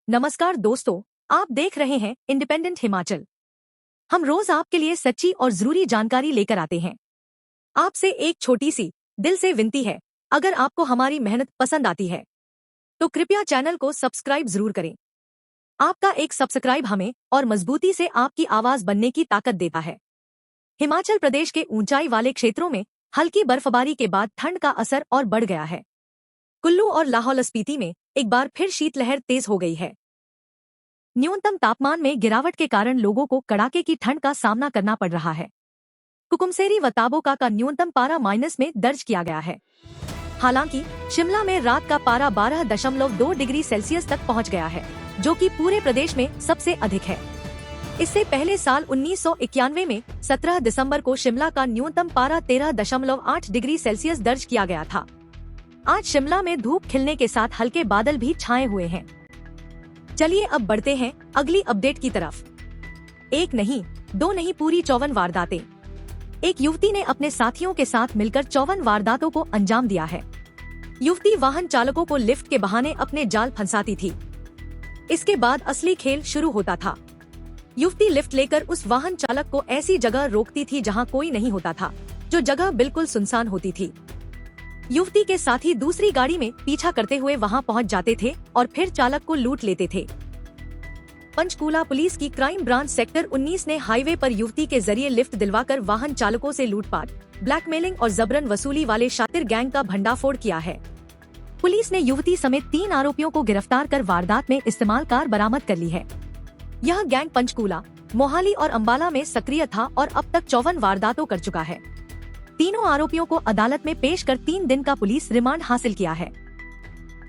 नमस्कार दोस्तों, आप देख रहे हैं इंडिपेंडेंट हिमाचल। हम रोज आपके लिए सच्ची और जरूरी जानकारी लेकर आते हैं। आपसे एक छोटी सी दिल से विनती है, अगर आपको हमारी मेहनत पसंद आती है तो कृपया चैनल को सब्सक्राइब जरूर करें। आपका एक सब्सक्राइब हमें और मजबूती से आपकी आवाज बनने की ताकत देता है। हिमाचल प्रदेश के ऊंचाई वाले क्षेत्रों में हल्की बर्फबारी के बाद ठंड का असर और बढ़ गया है। कुल्लू और लाहौल स्पीति में एक बार फिर शीतलहर तेज हो गई है। न्यूनतम तापमान में गिरावट के कारण लोगों को कड़ाके की ठंड का सामना करना पड़ रहा है। कुकुमसेरी व ताबोका का न्यूनतम पारा माइनस में दर्ज किया गया है। हालांकि शिमला में रात का पारा 12.2 डिग्री सेल्सियस तक पहुंच गया है, जो कि पूरे प्रदेश में सबसे अधिक है। इससे पहले साल 1991 में 17 दिसंबर को शिमला का न्यूनतम पारा 13.8 डिग्री सेल्सियस दर्ज किया गया था। आज शिमला में धूप खिलने के साथ हल्के बादल भी छाए हुए हैं। चलिए अब बढ़ते हैं अगली अपडेट की तरफ। एक नहीं, दो नहीं, पूरी 54 वारदातें। एक युवती ने अपने साथियों के साथ मिलकर 54 वारदातों को अंजाम दिया है। युवती वाहन चालकों को लिफ्ट के बहाने अपने जाल फंसाती थी। इसके बाद असली खेल शुरू होता था। युवती लिफ्ट लेकर उस वाहन चालक को ऐसी जगह रोकती थी जहां कोई नहीं होता था, जो जगह बिल्कुल सुनसान होती थी। युवती के साथी दूसरी गाड़ी में पीछा करते हुए वहां पहुंच जाते थे और फिर चालक को लूट लेते थे। पंचकूला पुलिस की क्राइम ब्रांच सेक्टर 19 ने हाईवे पर युवती के जरिए लिफ्ट दिलवाकर वाहन चालकों से लूटपाट, ब्लैकमेलिंग और जबरन वसूली वाले शातिर गैंग का भंडाफोड़ किया है। पुलिस ने युवती समेत 3 आरोपियों को गिरफ्तार कर वारदात में इस्तेमाल कार बरामद कर ली है। यह गैंग पंचकूला, मोहाली और अंबाला में सक्रिय था और अब तक 54 वारदातों कर चुका है। तीनों आरोपियों को अदालत में पेश कर 3 दिन का पुलिस रिमांड हासिल किया है।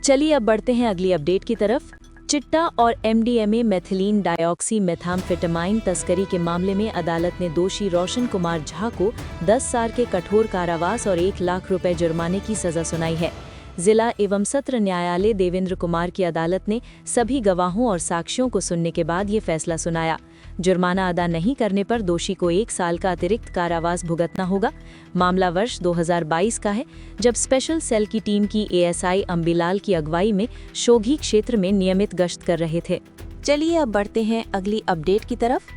चलिए अब बढ़ते हैं अगली अपडेट की तरफ। चिट्टा और MDMA मेथिलीन डाइऑक्सी मेथाम्फेटामाइन तस्करी के मामले में अदालत ने दोषी रोशन कुमार झा को 10 साल के कठोर कारावास और 1 लाख रुपए जुर्माने की सजा सुनाई है। जिला एवं सत्र न्यायालय देवेंद्र कुमार की अदालत ने सभी गवाहों और साक्ष्यों को सुनने के बाद ये फैसला सुनाया। जुर्माना अदा नहीं करने पर दोषी को 1 साल का अतिरिक्त कारावास भुगतना होगा। मामला वर्ष 2022 का है, जब स्पेशल सेल की टीम की ASI अंबिलाल की अगुवाई में शोघी क्षेत्र में नियमित गश्त कर रहे थे। चलिए अब बढ़ते हैं अगली अपडेट की तरफ।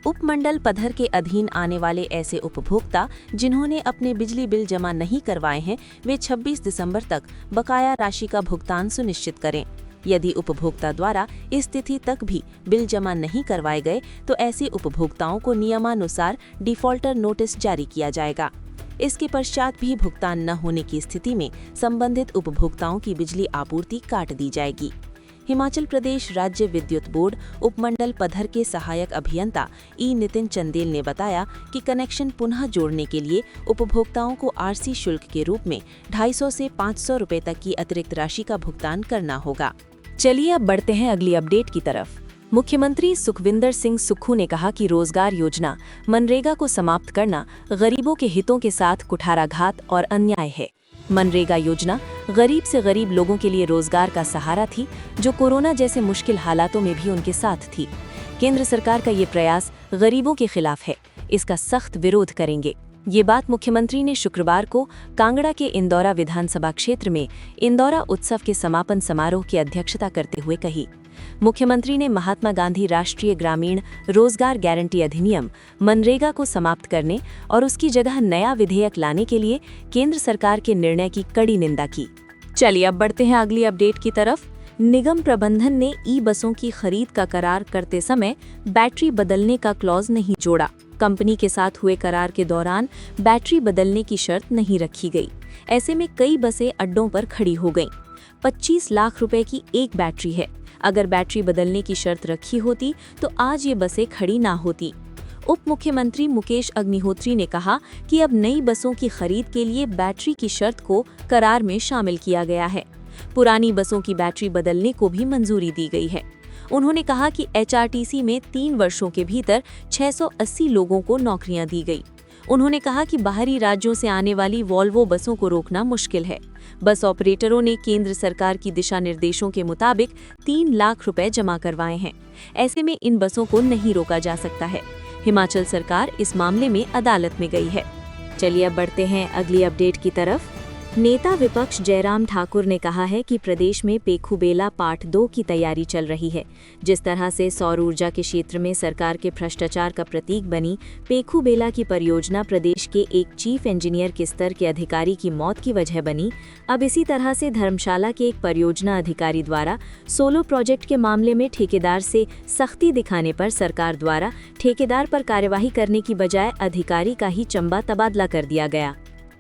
उपमंडल पधर के अधीन आने वाले ऐसे उपभोक्ता जिन्होंने अपने बिजली बिल जमा नहीं करवाए हैं, वे 26 दिसंबर तक बकाया राशि का भुगतान सुनिश्चित करें। यदि उपभोक्ता द्वारा इस तिथि तक भी बिल जमा नहीं करवाए गए तो ऐसे उपभोक्ताओं को नियमानुसार डिफॉल्टर नोटिस जारी किया जाएगा। इसके पश्चात भी भुगतान न होने की स्थिति में संबंधित उपभोक्ताओं की बिजली आपूर्ति काट दी जाएगी। हिमाचल प्रदेश राज्य विद्युत बोर्ड उपमंडल पधर के सहायक अभियंता नितिन चंदेल ने बताया कि कनेक्शन पुनः जोड़ने के लिए उपभोक्ताओं को RC शुल्क के रूप में 250 से 500 रुपए तक की अतिरिक्त राशि का भुगतान करना होगा। चलिए अब बढ़ते हैं अगली अपडेट की तरफ। मुख्यमंत्री सुखविंदर सिंह सुक्खू ने कहा कि रोजगार योजना मनरेगा को समाप्त करना गरीबों के हितों के साथ कुठाराघात और अन्याय है। मनरेगा योजना गरीब से गरीब लोगों के लिए रोजगार का सहारा थी, जो कोरोना जैसे मुश्किल हालातों में भी उनके साथ थी। केंद्र सरकार का ये प्रयास गरीबों के खिलाफ है, इसका सख्त विरोध करेंगे। ये बात मुख्यमंत्री ने शुक्रवार को कांगड़ा के इंदौरा विधानसभा क्षेत्र में इंदौरा उत्सव के समापन समारोह की अध्यक्षता करते हुए कही। मुख्यमंत्री ने महात्मा गांधी राष्ट्रीय ग्रामीण रोजगार गारंटी अधिनियम मनरेगा को समाप्त करने और उसकी जगह नया विधेयक लाने के लिए केंद्र सरकार के निर्णय की कड़ी निंदा की। चलिए अब बढ़ते हैं अगली अपडेट की तरफ। निगम प्रबंधन ने बसों की खरीद का करार करते समय बैटरी बदलने का क्लॉज नहीं जोड़ा। कंपनी के साथ हुए करार के दौरान बैटरी बदलने की शर्त नहीं रखी गई। ऐसे में कई बसें अड्डों पर खड़ी हो गईं। 25 लाख रुपए की एक बैटरी है। अगर बैटरी बदलने की शर्त रखी होती तो आज ये बसें खड़ी ना होती। उप मुख्यमंत्री मुकेश अग्निहोत्री ने कहा कि अब नई बसों की खरीद के लिए बैटरी की शर्त को करार में शामिल किया गया है। पुरानी बसों की बैटरी बदलने को भी मंजूरी दी गई है। उन्होंने कहा कि HRTC में 3 वर्षों के भीतर 680 लोगों को नौकरियां दी गई। उन्होंने कहा कि बाहरी राज्यों से आने वाली वॉल्वो बसों को रोकना मुश्किल है। बस ऑपरेटरों ने केंद्र सरकार की दिशा निर्देशों के मुताबिक 3 लाख रुपए जमा करवाए हैं। ऐसे में इन बसों को नहीं रोका जा सकता है। हिमाचल सरकार इस मामले में अदालत में गई है। चलिए अब बढ़ते हैं अगली अपडेट की तरफ। नेता विपक्ष जयराम ठाकुर ने कहा है कि प्रदेश में पेखूबेला पार्ट 2 की तैयारी चल रही है। जिस तरह से सौर ऊर्जा के क्षेत्र में सरकार के भ्रष्टाचार का प्रतीक बनी पेखूबेला की परियोजना प्रदेश के एक चीफ इंजीनियर के स्तर के अधिकारी की मौत की वजह बनी, अब इसी तरह से धर्मशाला के एक परियोजना अधिकारी द्वारा सोलो प्रोजेक्ट के मामले में ठेकेदार से सख्ती दिखाने पर सरकार द्वारा ठेकेदार पर कार्यवाही करने की बजाय अधिकारी का ही चंबा तबादला कर दिया गया।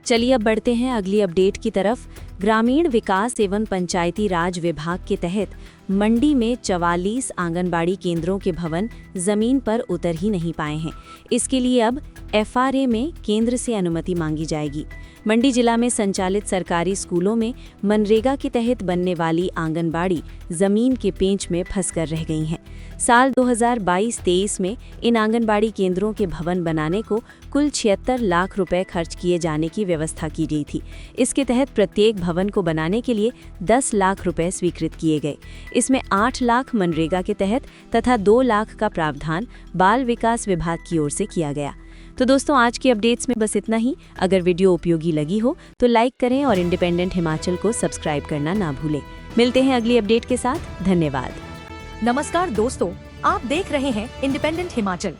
चलिए अब बढ़ते हैं अगली अपडेट की तरफ। ग्रामीण विकास एवं पंचायती राज विभाग के तहत मंडी में 44 आंगनबाड़ी केंद्रों के भवन जमीन पर उतर ही नहीं पाए हैं। इसके लिए अब FRA में केंद्र से अनुमति मांगी जाएगी। मंडी जिला में संचालित सरकारी स्कूलों में मनरेगा के तहत बनने वाली आंगनबाड़ी जमीन के पेंच में फंसकर रह गई हैं। साल 2022-23 में इन आंगनबाड़ी केंद्रों के भवन बनाने को कुल 76 लाख रुपए खर्च किए जाने की व्यवस्था की गई थी। इसके तहत प्रत्येक भवन को बनाने के लिए 10 लाख रुपए स्वीकृत किए गए। इसमें 8 लाख मनरेगा के तहत तथा 2 लाख का प्रावधान बाल विकास विभाग की ओर से किया गया। तो दोस्तों, आज की अपडेट्स में बस इतना ही। अगर वीडियो उपयोगी लगी हो तो लाइक करें और इंडिपेंडेंट हिमाचल को सब्सक्राइब करना ना भूलें। मिलते हैं अगली अपडेट के साथ। धन्यवाद। नमस्कार दोस्तों, आप देख रहे हैं इंडिपेंडेंट हिमाचल।